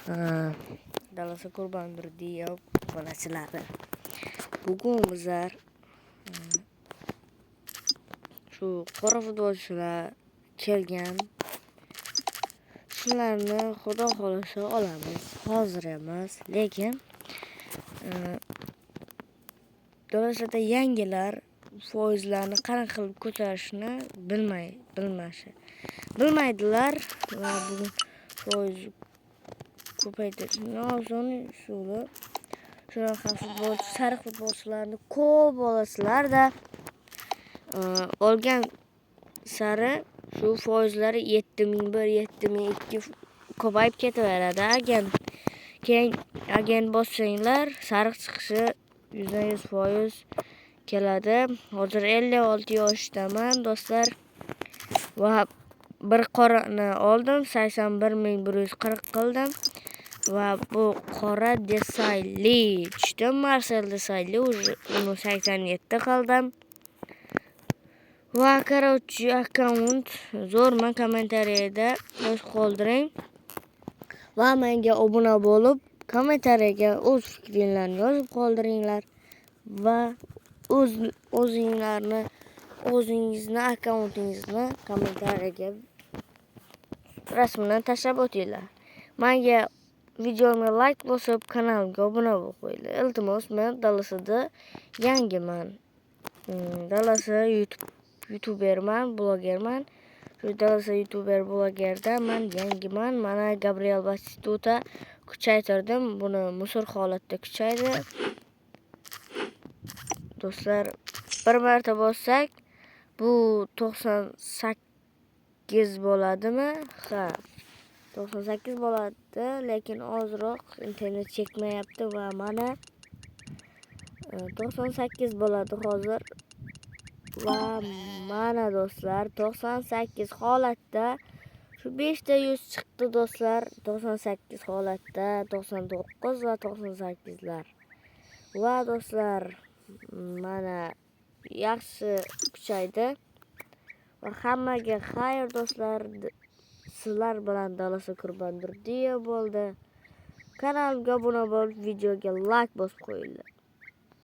Dalasi Qurbondir deya bolachilari. Bugun bizlar shu qora futbolchilar kelgan. Shularni xudo xolasa olamiz. Hozir emas, lekin dalasida yangilar foizlarni qanaqa qilib ko'tarishni bilmaydilar va bugun foiz ko'paytirishni osoni usuli. Shunaqa sariq futbolchilarni ko'p olasizlar-da, olgan sari shu foizlari 7001, 7002 ko'payib ketaveradi. Keyin agent bossanglar, sariq chiqishi 100% keladi. Hozir 56 yoshdaman do'stlar va bir qorani oldim, 81.140 qildim va bu qora Desayli tushdi. Marcel Desayli uni 87 qildim. Va короче akkaunt zo'rman, kommentariyada yoz qoldiring va menga obuna bo'lib, kommentariyaga o'z fikringizni yozib qoldiringlar va o'zingizni akkauntingizni kommentariyaga rasmini tashlab o'tinglar. Menga videomga like bosib, kanalimga obuna bo'lib qo'yinglar. Iltimos, men dalasida yangiman. Dalasi youtuberman, blogerman. Shu dalasi youtuber blogerda men yangiman. Mana Gabriel Batistuta kuchaytirdim. Buni musor holatda kuchaydi. Do'stlar, bir marta bossak, bu 98 bo'ladimi? Ha. 98 bo'ladi, lekin ozroq internet chekmayapti va mana 98 bo'ladi hozir. Va mana do'stlar, 98 holatda shu 5 ta 100 chiqdi do'stlar. 98 holatda 99 va 98lar. Va do'stlar, mana yaxshi kuchaydi. Va hammaga xayr do'stlar. Sizlar bilan Dalasi Qurbondir deya bo'ldi. Kanalimga obuna bo'lib, videoga like bosib qo'yinglar.